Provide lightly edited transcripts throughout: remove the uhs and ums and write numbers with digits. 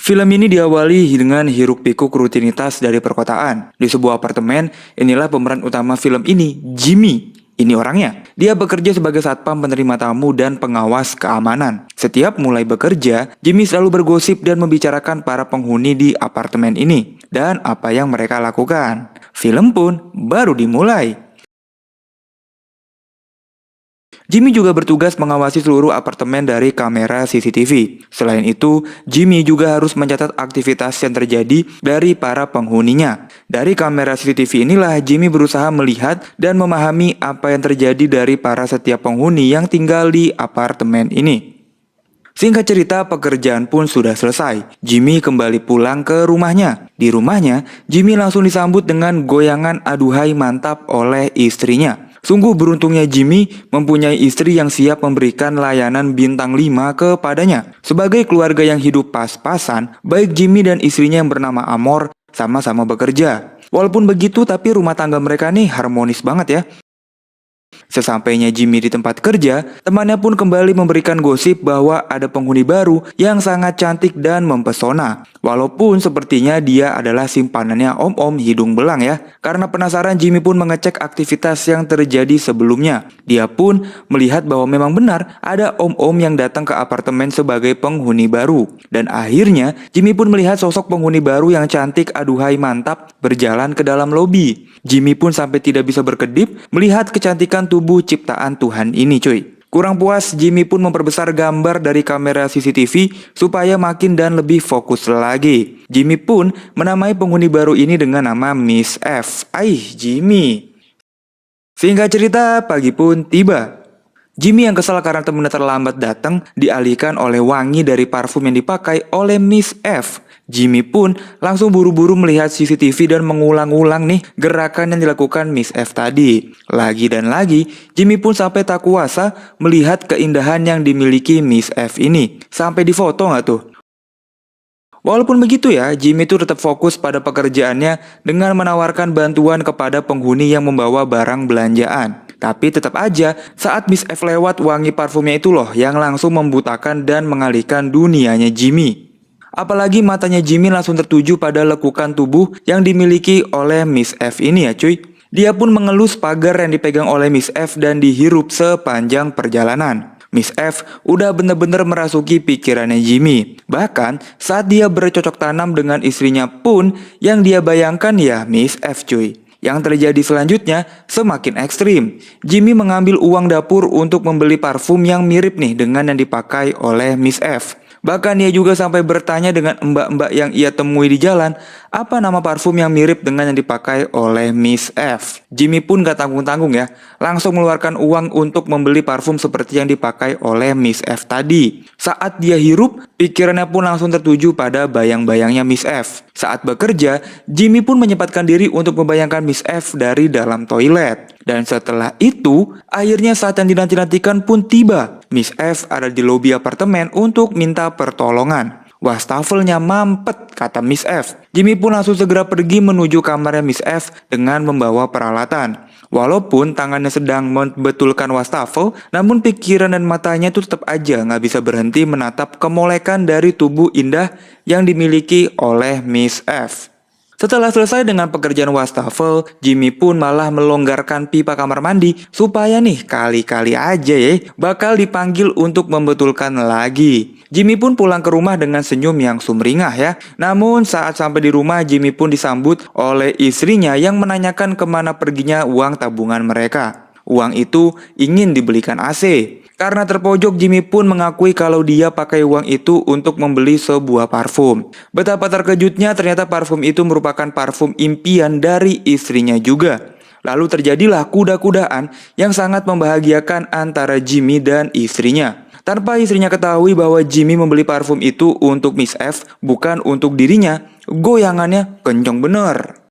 Film ini diawali dengan hiruk-pikuk rutinitas dari perkotaan. Di sebuah apartemen, inilah pemeran utama film ini, Jimmy. Ini orangnya. Dia bekerja sebagai satpam penerima tamu dan pengawas keamanan. Setiap mulai bekerja, Jimmy selalu bergosip dan membicarakan para penghuni di apartemen ini dan apa yang mereka lakukan. Film pun baru dimulai. Jimmy juga bertugas mengawasi seluruh apartemen dari kamera CCTV. Selain itu, Jimmy juga harus mencatat aktivitas yang terjadi dari para penghuninya. Dari kamera CCTV inilah Jimmy berusaha melihat dan memahami apa yang terjadi dari para setiap penghuni yang tinggal di apartemen ini. Singkat cerita, pekerjaan pun sudah selesai. Jimmy kembali pulang ke rumahnya. Di rumahnya, Jimmy langsung disambut dengan goyangan aduhai mantap oleh istrinya. Sungguh beruntungnya Jimmy mempunyai istri yang siap memberikan layanan bintang 5 kepadanya. Sebagai keluarga yang hidup pas-pasan, baik Jimmy dan istrinya yang bernama Amor sama-sama bekerja. Walaupun begitu, tapi rumah tangga mereka nih harmonis banget ya. Sesampainya Jimmy di tempat kerja, temannya pun kembali memberikan gosip bahwa ada penghuni baru yang sangat cantik dan mempesona. Walaupun sepertinya dia adalah simpanannya om-om hidung belang ya. Karena penasaran, Jimmy pun mengecek aktivitas yang terjadi sebelumnya. Dia pun melihat bahwa memang benar ada om-om yang datang ke apartemen sebagai penghuni baru. Dan akhirnya Jimmy pun melihat sosok penghuni baru yang cantik aduhai mantap berjalan ke dalam lobi. Jimmy pun sampai tidak bisa berkedip melihat kecantikan tubuh ciptaan Tuhan ini cuy. Kurang puas, Jimmy pun memperbesar gambar dari kamera CCTV supaya makin dan lebih fokus lagi. Jimmy pun menamai penghuni baru ini dengan nama Miss F. Jimmy. Singkat cerita, pagi pun tiba. Jimmy yang kesal karena temennya terlambat datang dialihkan oleh wangi dari parfum yang dipakai oleh Miss F. Jimmy pun langsung buru-buru melihat CCTV dan mengulang-ulang nih gerakan yang dilakukan Miss F tadi. Lagi dan lagi, Jimmy pun sampai tak kuasa melihat keindahan yang dimiliki Miss F ini. Sampai difoto nggak tuh? Walaupun begitu ya, Jimmy tuh tetap fokus pada pekerjaannya dengan menawarkan bantuan kepada penghuni yang membawa barang belanjaan. Tapi tetap aja, saat Miss F lewat, wangi parfumnya itu loh yang langsung membutakan dan mengalihkan dunianya Jimmy. Apalagi matanya Jimmy langsung tertuju pada lekukan tubuh yang dimiliki oleh Miss F ini ya cuy. Dia pun mengelus pagar yang dipegang oleh Miss F dan dihirup sepanjang perjalanan. Miss F udah bener-bener merasuki pikirannya Jimmy. Bahkan saat dia bercocok tanam dengan istrinya pun yang dia bayangkan ya Miss F cuy. Yang terjadi selanjutnya semakin ekstrim. Jimmy mengambil uang dapur untuk membeli parfum yang mirip nih dengan yang dipakai oleh Miss F. Bahkan ia juga sampai bertanya dengan mbak-mbak yang ia temui di jalan, apa nama parfum yang mirip dengan yang dipakai oleh Miss F. Jimmy pun gak tanggung-tanggung ya, langsung mengeluarkan uang untuk membeli parfum seperti yang dipakai oleh Miss F tadi. Saat dia hirup, pikirannya pun langsung tertuju pada bayang-bayangnya Miss F. Saat bekerja, Jimmy pun menyempatkan diri untuk membayangkan Miss F dari dalam toilet. Dan setelah itu, akhirnya saat yang dinanti-nantikan pun tiba. Miss F ada di lobi apartemen untuk minta pertolongan. Wastafelnya mampet, kata Miss F. Jimmy pun langsung segera pergi menuju kamarnya Miss F dengan membawa peralatan. Walaupun tangannya sedang membetulkan wastafel, namun pikiran dan matanya itu tetap aja nggak bisa berhenti menatap kemolekan dari tubuh indah yang dimiliki oleh Miss F. Setelah selesai dengan pekerjaan wastafel, Jimmy pun malah melonggarkan pipa kamar mandi supaya nih kali-kali aja ya bakal dipanggil untuk membetulkan lagi. Jimmy pun pulang ke rumah dengan senyum yang sumringah ya. Namun saat sampai di rumah, Jimmy pun disambut oleh istrinya yang menanyakan kemana perginya uang tabungan mereka. Uang itu ingin dibelikan AC. Karena terpojok, Jimmy pun mengakui kalau dia pakai uang itu untuk membeli sebuah parfum. Betapa terkejutnya, ternyata parfum itu merupakan parfum impian dari istrinya juga. Lalu terjadilah kuda-kudaan yang sangat membahagiakan antara Jimmy dan istrinya. Tanpa istrinya ketahui bahwa Jimmy membeli parfum itu untuk Miss F, bukan untuk dirinya, goyangannya kenceng bener.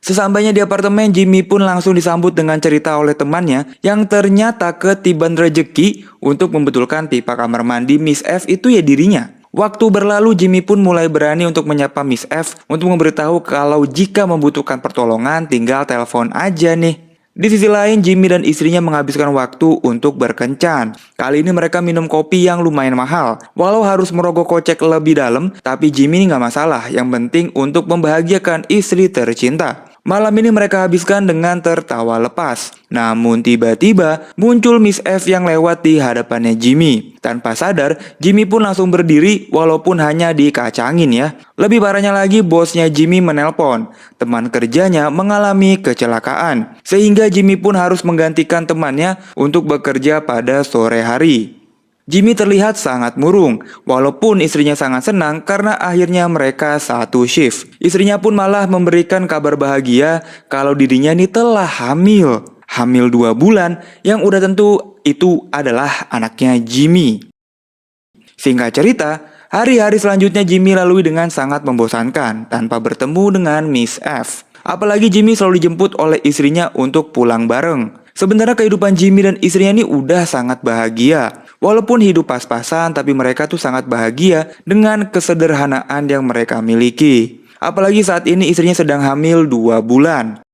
Sesampainya di apartemen, Jimmy pun langsung disambut dengan cerita oleh temannya yang ternyata ketiban rejeki untuk membetulkan pipa kamar mandi Miss F itu ya dirinya. Waktu berlalu, Jimmy pun mulai berani untuk menyapa Miss F untuk memberitahu kalau jika membutuhkan pertolongan tinggal telepon aja nih. Di sisi lain, Jimmy dan istrinya menghabiskan waktu untuk berkencan. Kali ini mereka minum kopi yang lumayan mahal. Walau harus merogoh kocek lebih dalam, tapi Jimmy ini nggak masalah. Yang penting untuk membahagiakan istri tercinta. Malam ini mereka habiskan dengan tertawa lepas. Namun tiba-tiba muncul Miss F yang lewat di hadapannya Jimmy. Tanpa sadar, Jimmy pun langsung berdiri walaupun hanya dikacangin ya. Lebih parahnya lagi, bosnya Jimmy menelpon. Teman kerjanya mengalami kecelakaan. Sehingga Jimmy pun harus menggantikan temannya untuk bekerja pada sore hari. Jimmy terlihat sangat murung, walaupun istrinya sangat senang karena akhirnya mereka satu shift. Istrinya pun malah memberikan kabar bahagia kalau dirinya ini telah hamil. Hamil 2 bulan yang udah tentu itu adalah anaknya Jimmy. Singkat cerita, hari-hari selanjutnya Jimmy lalui dengan sangat membosankan tanpa bertemu dengan Miss F. Apalagi Jimmy selalu dijemput oleh istrinya untuk pulang bareng. Sebenarnya kehidupan Jimmy dan istrinya ini udah sangat bahagia. Walaupun hidup pas-pasan, tapi mereka tuh sangat bahagia dengan kesederhanaan yang mereka miliki. Apalagi saat ini istrinya sedang hamil 2 bulan.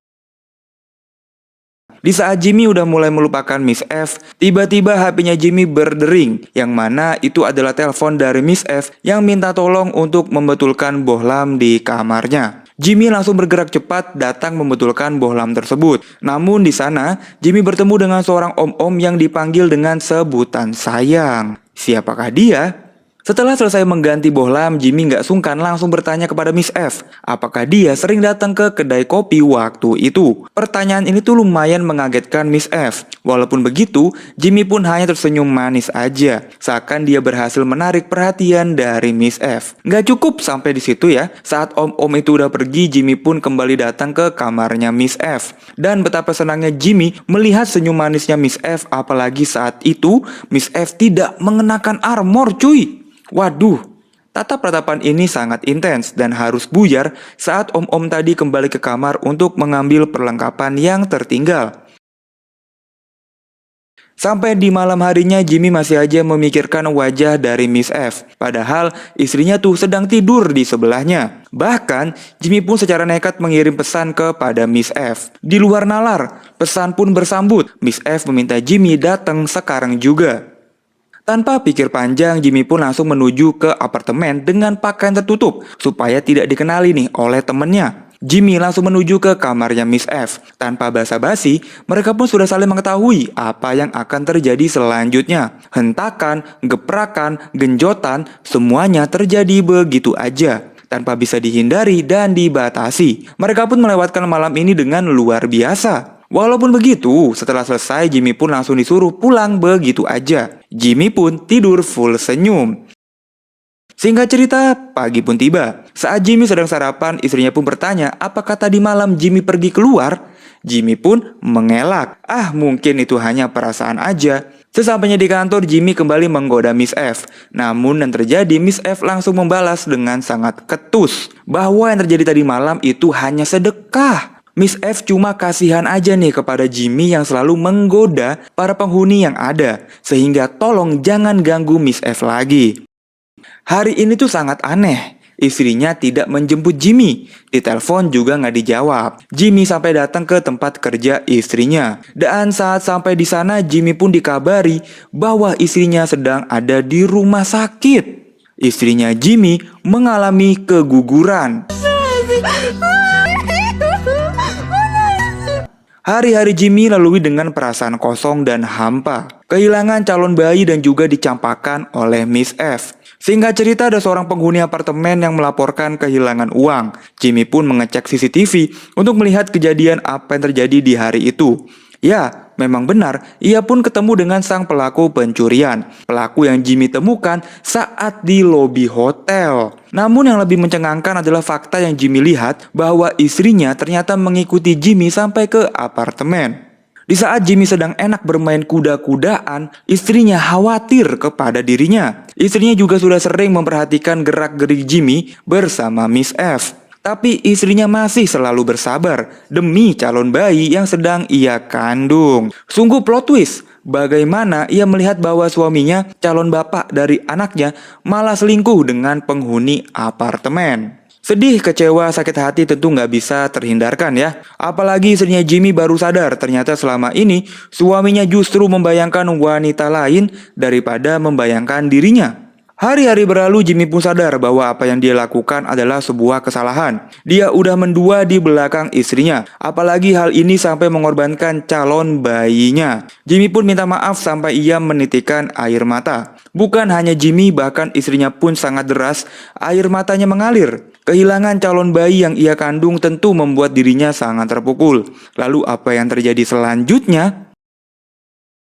Di saat Jimmy udah mulai melupakan Miss F, tiba-tiba HP-nya Jimmy berdering, yang mana itu adalah telepon dari Miss F yang minta tolong untuk membetulkan bohlam di kamarnya. Jimmy langsung bergerak cepat datang membetulkan bohlam tersebut. Namun di sana, Jimmy bertemu dengan seorang om-om yang dipanggil dengan sebutan sayang. Siapakah dia? Setelah selesai mengganti bohlam, Jimmy nggak sungkan langsung bertanya kepada Miss F, apakah dia sering datang ke kedai kopi waktu itu. Pertanyaan ini tuh lumayan mengagetkan Miss F. Walaupun begitu, Jimmy pun hanya tersenyum manis aja, seakan dia berhasil menarik perhatian dari Miss F. Nggak cukup sampai di situ ya, saat om-om itu udah pergi, Jimmy pun kembali datang ke kamarnya Miss F. Dan betapa senangnya Jimmy melihat senyum manisnya Miss F, apalagi saat itu Miss F tidak mengenakan armor cuy. Waduh, tatap-tatapan ini sangat intens dan harus buyar saat om-om tadi kembali ke kamar untuk mengambil perlengkapan yang tertinggal. Sampai di malam harinya Jimmy masih aja memikirkan wajah dari Miss F. Padahal istrinya tuh sedang tidur di sebelahnya. Bahkan Jimmy pun secara nekat mengirim pesan kepada Miss F. Di luar nalar, pesan pun bersambut. Miss F meminta Jimmy datang sekarang juga. Tanpa pikir panjang, Jimmy pun langsung menuju ke apartemen dengan pakaian tertutup supaya tidak dikenali nih oleh temennya. Jimmy langsung menuju ke kamarnya Miss F. Tanpa basa-basi, mereka pun sudah saling mengetahui apa yang akan terjadi selanjutnya. Hentakan, geprakan, genjotan, semuanya terjadi begitu aja, tanpa bisa dihindari dan dibatasi. Mereka pun melewatkan malam ini dengan luar biasa. Walaupun begitu, setelah selesai Jimmy pun langsung disuruh pulang begitu aja. Jimmy pun tidur full senyum. Singkat cerita, pagi pun tiba. Saat Jimmy sedang sarapan, istrinya pun bertanya, apakah tadi malam Jimmy pergi keluar? Jimmy pun mengelak. Mungkin itu hanya perasaan aja. Sesampainya di kantor, Jimmy kembali menggoda Miss F. Namun yang terjadi, Miss F langsung membalas dengan sangat ketus bahwa yang terjadi tadi malam itu hanya sedekah. Miss F cuma kasihan aja nih kepada Jimmy yang selalu menggoda para penghuni yang ada. Sehingga tolong jangan ganggu Miss F lagi. Hari ini tuh sangat aneh. Istrinya tidak menjemput Jimmy. Ditelepon juga nggak dijawab. Jimmy sampai datang ke tempat kerja istrinya. Dan saat sampai di sana, Jimmy pun dikabari bahwa istrinya sedang ada di rumah sakit. Istrinya Jimmy mengalami keguguran. Hari-hari Jimmy lalui dengan perasaan kosong dan hampa. Kehilangan calon bayi dan juga dicampakkan oleh Miss F. Singkat cerita, ada seorang penghuni apartemen yang melaporkan kehilangan uang. Jimmy pun mengecek CCTV untuk melihat kejadian apa yang terjadi di hari itu. Ya, memang benar, ia pun ketemu dengan sang pelaku pencurian. Pelaku yang Jimmy temukan saat di lobi hotel. Namun yang lebih mencengangkan adalah fakta yang Jimmy lihat bahwa istrinya ternyata mengikuti Jimmy sampai ke apartemen. Di saat Jimmy sedang enak bermain kuda-kudaan, istrinya khawatir kepada dirinya. Istrinya juga sudah sering memperhatikan gerak-gerik Jimmy bersama Miss F. Tapi istrinya masih selalu bersabar demi calon bayi yang sedang ia kandung. Sungguh plot twist, bagaimana ia melihat bahwa suaminya, calon bapak dari anaknya, malah selingkuh dengan penghuni apartemen. Sedih, kecewa, sakit hati tentu nggak bisa terhindarkan ya. Apalagi istrinya Jimmy baru sadar ternyata selama ini suaminya justru membayangkan wanita lain daripada membayangkan dirinya. Hari-hari berlalu, Jimmy pun sadar bahwa apa yang dia lakukan adalah sebuah kesalahan. Dia udah mendua di belakang istrinya, apalagi hal ini sampai mengorbankan calon bayinya. Jimmy pun minta maaf sampai ia menitikkan air mata. Bukan hanya Jimmy, bahkan istrinya pun sangat deras, air matanya mengalir. Kehilangan calon bayi yang ia kandung tentu membuat dirinya sangat terpukul. Lalu apa yang terjadi selanjutnya?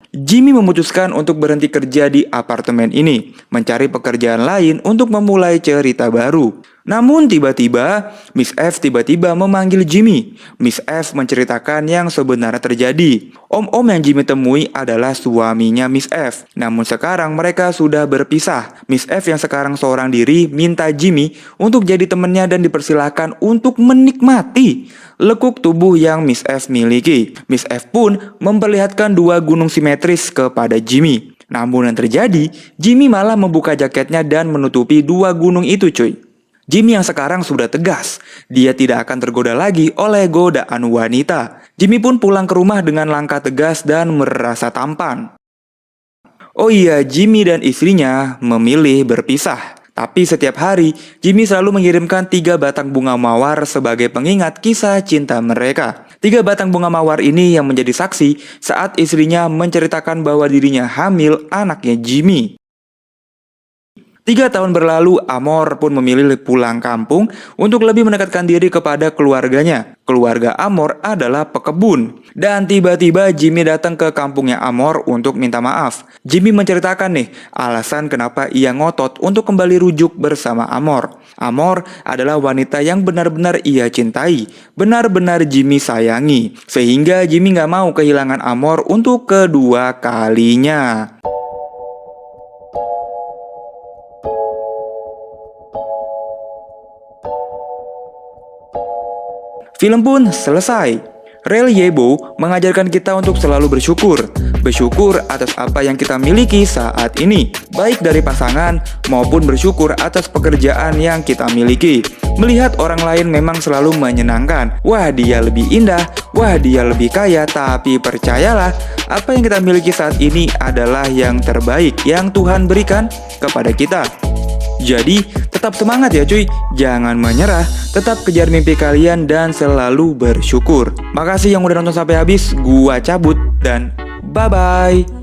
Jimmy memutuskan untuk berhenti kerja di apartemen ini, mencari pekerjaan lain untuk memulai cerita baru. Namun tiba-tiba, Miss F tiba-tiba memanggil Jimmy. Miss F menceritakan yang sebenarnya terjadi. Om-om yang Jimmy temui adalah suaminya Miss F. Namun sekarang mereka sudah berpisah. Miss F yang sekarang seorang diri minta Jimmy untuk jadi temannya dan dipersilahkan untuk menikmati lekuk tubuh yang Miss F miliki. Miss F pun memperlihatkan dua gunung simetris kepada Jimmy. Namun yang terjadi, Jimmy malah membuka jaketnya dan menutupi dua gunung itu, cuy. Jimmy yang sekarang sudah tegas, dia tidak akan tergoda lagi oleh godaan wanita. Jimmy pun pulang ke rumah dengan langkah tegas dan merasa tampan. Oh iya, Jimmy dan istrinya memilih berpisah. Tapi setiap hari, Jimmy selalu mengirimkan 3 batang bunga mawar sebagai pengingat kisah cinta mereka. 3 batang bunga mawar ini yang menjadi saksi saat istrinya menceritakan bahwa dirinya hamil anaknya Jimmy. 3 tahun berlalu, Amor pun memilih pulang kampung untuk lebih mendekatkan diri kepada keluarganya. Keluarga Amor adalah pekebun. Dan tiba-tiba Jimmy datang ke kampungnya Amor untuk minta maaf. Jimmy menceritakan nih, alasan kenapa ia ngotot untuk kembali rujuk bersama Amor. Amor adalah wanita yang benar-benar ia cintai, benar-benar Jimmy sayangi. Sehingga Jimmy gak mau kehilangan Amor untuk kedua kalinya. Film pun selesai. Rel Yebo mengajarkan kita untuk selalu bersyukur. Bersyukur atas apa yang kita miliki saat ini, baik dari pasangan maupun bersyukur atas pekerjaan yang kita miliki. Melihat orang lain memang selalu menyenangkan. Wah, dia lebih indah, wah, dia lebih kaya, tapi percayalah, apa yang kita miliki saat ini adalah yang terbaik yang Tuhan berikan kepada kita. Jadi, tetap semangat ya cuy, jangan menyerah, tetap kejar mimpi kalian dan selalu bersyukur. Makasih yang udah nonton sampai habis, gua cabut dan bye-bye.